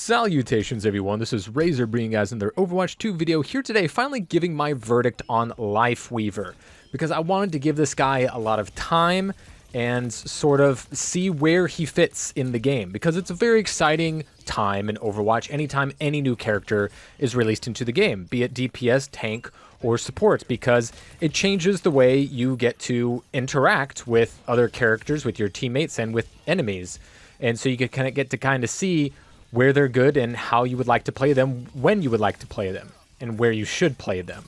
Salutations everyone, this is Razor bringing you guys in their Overwatch 2 video here today, finally giving my verdict on Lifeweaver, because I wanted to give this guy a lot of time and sort of see where he fits in the game, because it's a very exciting time in Overwatch anytime any new character is released into the game, be it DPS, tank, or support, because it changes the way you get to interact with other characters, with your teammates, and with enemies. And so you can get to see where they're good and how you would like to play them, when you would like to play them, and where you should play them.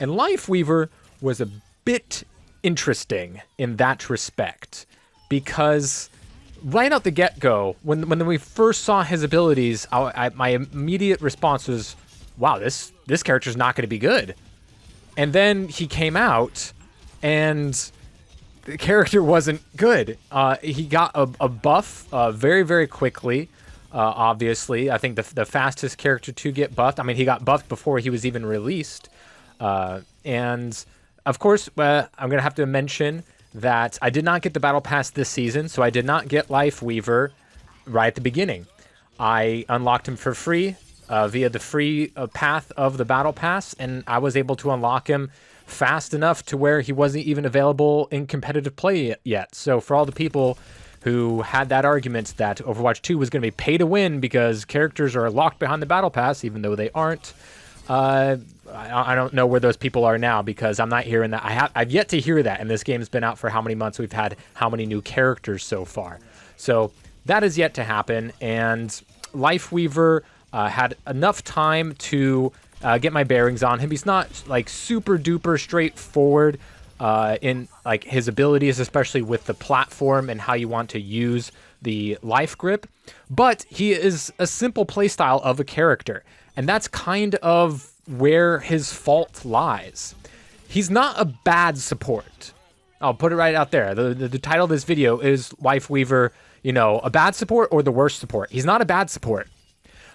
And Lifeweaver was a bit interesting in that respect, because right out the get-go, when we first saw his abilities, my immediate response was, wow, this character's not going to be good. And then he came out, and the character wasn't good. He got a buff very, very quickly. Obviously, I think the fastest character to get buffed. I mean, he got buffed before he was even released. And of course, I'm going to have to mention that I did not get the Battle Pass this season, so I did not get Lifeweaver right at the beginning. I unlocked him for free via the free path of the Battle Pass, and I was able to unlock him fast enough to where he wasn't even available in competitive play yet. So for all the people who had that argument that Overwatch 2 was going to be pay to win because characters are locked behind the Battle Pass, even though they aren't, I don't know where those people are now, because I'm not hearing that. I've yet to hear that, and this game's been out for how many months? We've had how many new characters so far? So that is yet to happen, and Lifeweaver had enough time to get my bearings on him. He's not like super duper straightforward in like his abilities, especially with the platform and how you want to use the life grip, but he is a simple playstyle of a character, and that's kind of where his fault lies. He's not a bad support. I'll put it right out there. The title of this video is Lifeweaver, a bad support or the worst support. He's not a bad support,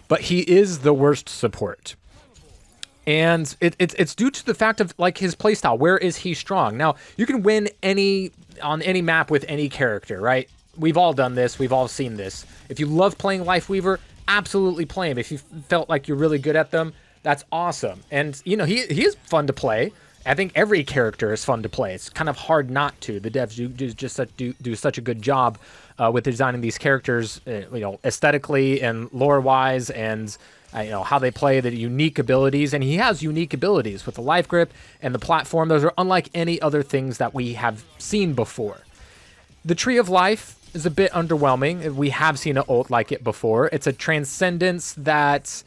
but he is the worst support. And it's due to the fact of like his playstyle. Where is he strong? Now, you can win on any map with any character, right? We've all done this. We've all seen this. If you love playing Lifeweaver, absolutely play him. If you felt like you're really good at them, that's awesome. And, he is fun to play. I think every character is fun to play. It's kind of hard not to. The devs do such a good job with designing these characters, aesthetically and lore-wise, and how they play, the unique abilities. And he has unique abilities with the life grip and the platform. Those are unlike any other things that we have seen before. The Tree of Life is a bit underwhelming. We have seen an ult like it before. It's a transcendence that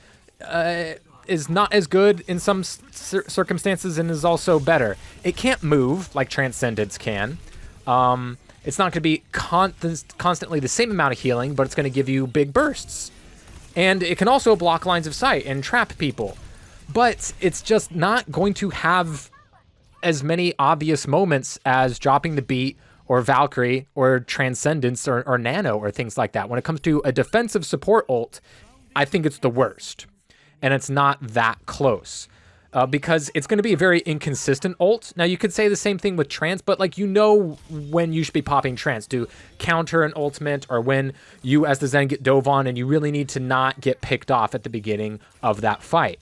is not as good in some circumstances and is also better. It can't move like Transcendence can. It's not going to be constantly the same amount of healing, but it's going to give you big bursts. And it can also block lines of sight and trap people. But it's just not going to have as many obvious moments as dropping the beat or Valkyrie or Transcendence or Nano or things like that. When it comes to a defensive support ult, I think it's the worst. And it's not that close. Because it's going to be a very inconsistent ult. Now, you could say the same thing with Trance, but when you should be popping Trance to counter an ultimate, or when you as the Zen get dove on and you really need to not get picked off at the beginning of that fight.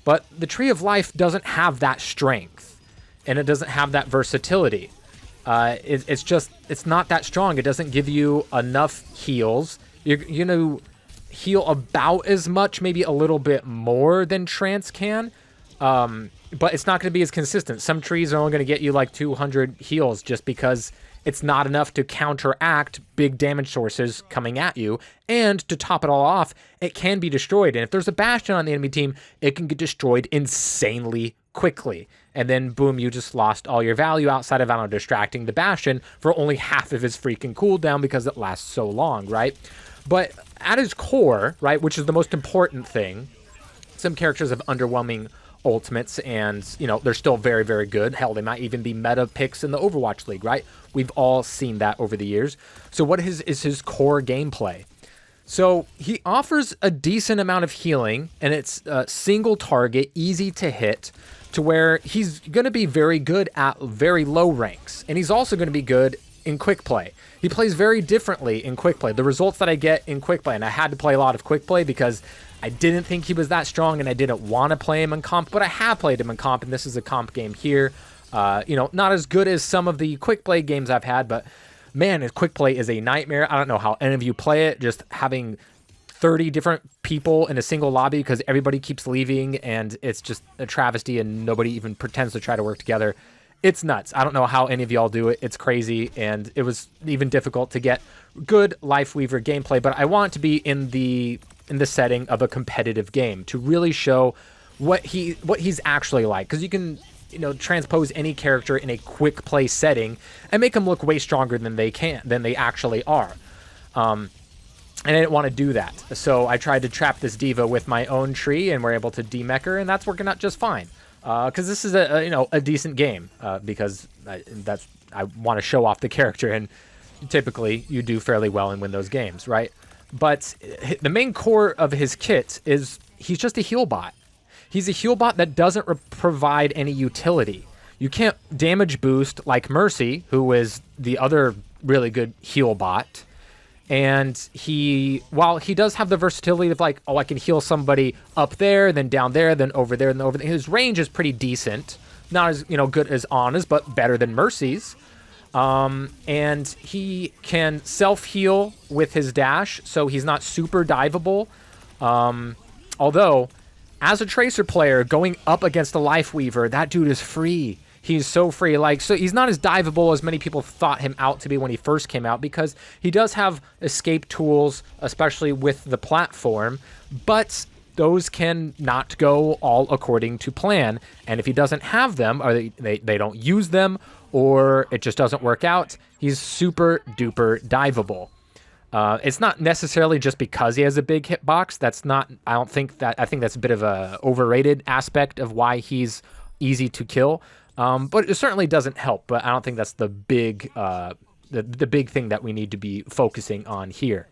But the Tree of Life doesn't have that strength, and it doesn't have that versatility. It's not that strong. It doesn't give you enough heals. You heal about as much, maybe a little bit more than Trance can. But it's not going to be as consistent. Some trees are only going to get you like 200 heals just because it's not enough to counteract big damage sources coming at you. And to top it all off, it can be destroyed. And if there's a Bastion on the enemy team, it can get destroyed insanely quickly. And then boom, you just lost all your value outside of, distracting the Bastion for only half of his freaking cooldown because it lasts so long, right? But at his core, right, which is the most important thing, some characters have underwhelming ultimates, and they're still very, very good. Hell, they might even be meta picks in the Overwatch League, right? We've all seen that over the years. So what is his core gameplay? So he offers a decent amount of healing, and it's single target, easy to hit, to where he's going to be very good at very low ranks, and he's also going to be good in quick play. He plays very differently in quick play. The results that I get in quick play, and I had to play a lot of quick play because I didn't think he was that strong and I didn't want to play him in comp, but I have played him in comp, and this is a comp game here. You know, not as good as some of the quick play games I've had, but man, quick play is a nightmare. I don't know how any of you play it, just having 30 different people in a single lobby because everybody keeps leaving and it's just a travesty and nobody even pretends to try to work together. It's nuts. I don't know how any of y'all do it. It's crazy, and it was even difficult to get good Lifeweaver gameplay, but I want it to be in the setting of a competitive game to really show what he's actually like, because you can, you know, transpose any character in a quick play setting and make them look way stronger than they actually are. And I didn't want to do that, so I tried to trap this diva with my own tree, and we're able to demech her, and that's working out just fine. Because this is a decent game, because I want to show off the character, and typically you do fairly well and win those games, right? But the main core of his kit is he's just a heal bot. He's a heal bot that doesn't provide any utility. You can't damage boost like Mercy, who is the other really good heal bot. And while he does have the versatility of like, oh, I can heal somebody up there, then down there, then over there, and over there. His range is pretty decent. Not as, you know, good as Anna's, but better than Mercy's. And he can self-heal with his dash, so he's not super diveable. Although, as a Tracer player, going up against a Lifeweaver, that dude is free. He's so free. Like, so he's not as diveable as many people thought him out to be when he first came out, because he does have escape tools, especially with the platform, but those can not go all according to plan. And if he doesn't have them, or they don't use them, or it just doesn't work out, he's super duper diveable. It's not necessarily just because he has a big hitbox. That's not, I think that's a bit of a overrated aspect of why he's easy to kill. But it certainly doesn't help, but I don't think that's the big thing that we need to be focusing on here.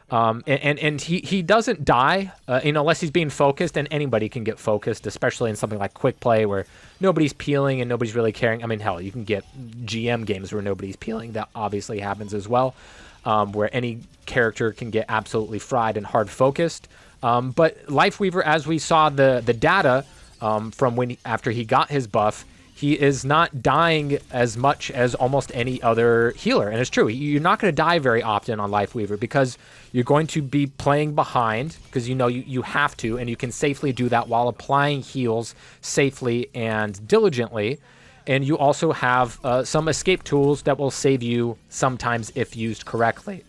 And he doesn't die, you know, unless he's being focused, and anybody can get focused, especially in something like quick play where nobody's peeling and nobody's really caring. I mean, hell, you can get GM games where nobody's peeling. That obviously happens as well, where any character can get absolutely fried and hard focused. But Lifeweaver, as we saw the data from after he got his buff, he is not dying as much as almost any other healer. And it's true, you're not going to die very often on Lifeweaver because you're going to be playing behind, because you know you have to, and you can safely do that while applying heals safely and diligently. And you also have some escape tools that will save you sometimes if used correctly.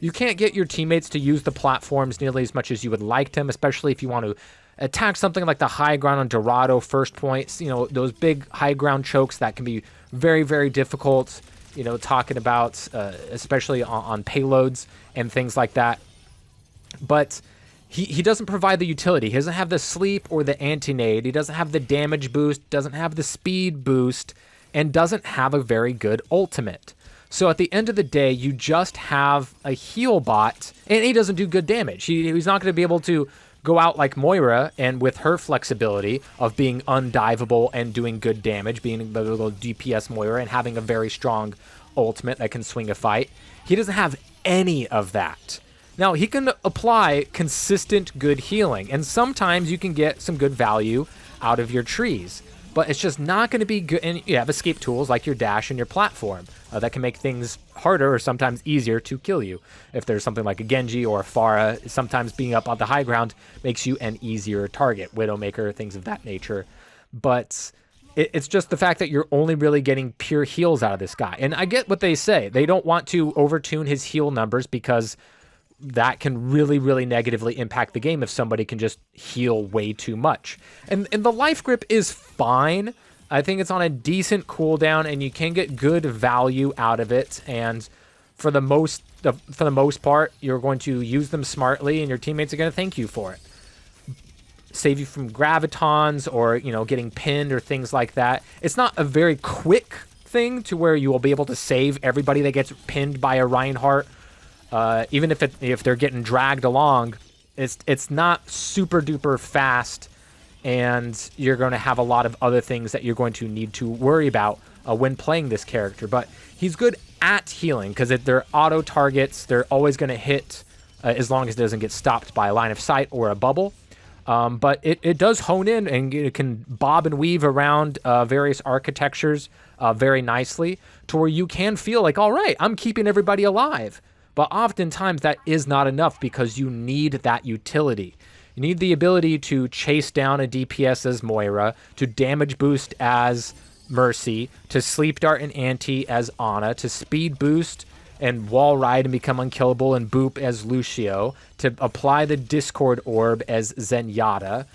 You can't get your teammates to use the platforms nearly as much as you would like them, especially if you want to attack something like the high ground on Dorado first points, you know, those big high ground chokes that can be very, very difficult, you know, talking about especially on payloads and things like that. But he doesn't provide the utility. He doesn't have the sleep or the anti-nade. He doesn't have the damage boost, doesn't have the speed boost, and doesn't have a very good ultimate. So at the end of the day, you just have a heal bot, and he doesn't do good damage. He's not going to be able to go out like Moira, and with her flexibility of being undiveable and doing good damage, being the little DPS Moira and having a very strong ultimate that can swing a fight. He doesn't have any of that. Now, he can apply consistent good healing, and sometimes you can get some good value out of your trees, but it's just not going to be good. And you have escape tools like your dash and your platform that can make things harder or sometimes easier to kill you. If there's something like a Genji or a Pharah, sometimes being up on the high ground makes you an easier target. Widowmaker, things of that nature. But it's just the fact that you're only really getting pure heals out of this guy. And I get what they say. They don't want to overtune his heal numbers because that can really, really negatively impact the game if somebody can just heal way too much. And the life grip is fine. I think it's on a decent cooldown, and you can get good value out of it. And for the most part, you're going to use them smartly, and your teammates are going to thank you for it. Save you from gravitons or, you know, getting pinned or things like that. It's not a very quick thing to where you will be able to save everybody that gets pinned by a Reinhardt. Even if they're getting dragged along, it's not super duper fast, and you're going to have a lot of other things that you're going to need to worry about when playing this character. But he's good at healing, because they're auto targets. They're always going to hit as long as it doesn't get stopped by a line of sight or a bubble. But it does hone in, and it can bob and weave around various architectures very nicely, to where you can feel like, all right, I'm keeping everybody alive. But oftentimes that is not enough, because you need that utility. You need the ability to chase down a DPS as Moira, to damage boost as Mercy, to sleep dart and anti as Ana, to speed boost and wall ride and become unkillable and boop as Lucio, to apply the Discord orb as Zenyatta,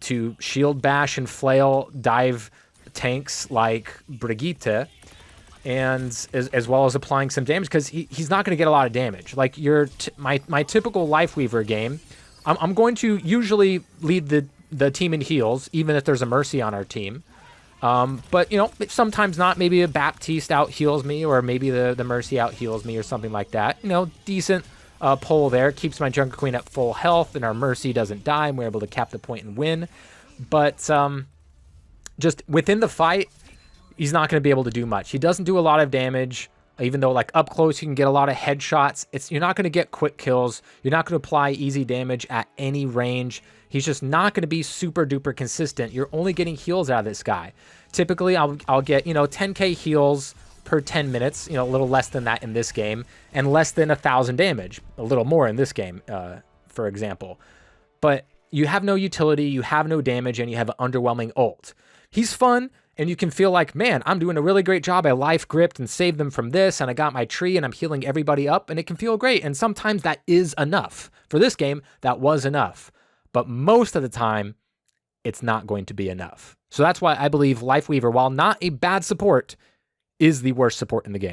to shield bash and flail dive tanks like Brigitte, and as well as applying some damage, because he's not going to get a lot of damage. Like my typical Lifeweaver game, I'm going to usually lead the team in heals, even if there's a Mercy on our team. But, you know, sometimes not. Maybe a Baptiste out heals me, or maybe the Mercy out heals me, or something like that. You know, decent pull there. Keeps my Jungle Queen at full health, and our Mercy doesn't die, and we're able to cap the point and win. But just within the fight, he's not going to be able to do much. He doesn't do a lot of damage. Even though, like, up close, you can get a lot of headshots. You're not going to get quick kills. You're not going to apply easy damage at any range. He's just not going to be super duper consistent. You're only getting heals out of this guy. Typically, I'll get, you know, 10k heals per 10 minutes. You know, a little less than that in this game, and less than 1,000 damage. A little more in this game, for example. But you have no utility, you have no damage, and you have an underwhelming ult. He's fun. And you can feel like, man, I'm doing a really great job. I life gripped and saved them from this, and I got my tree, and I'm healing everybody up, and it can feel great. And sometimes that is enough. For this game, that was enough. But most of the time, it's not going to be enough. So that's why I believe Lifeweaver, while not a bad support, is the worst support in the game.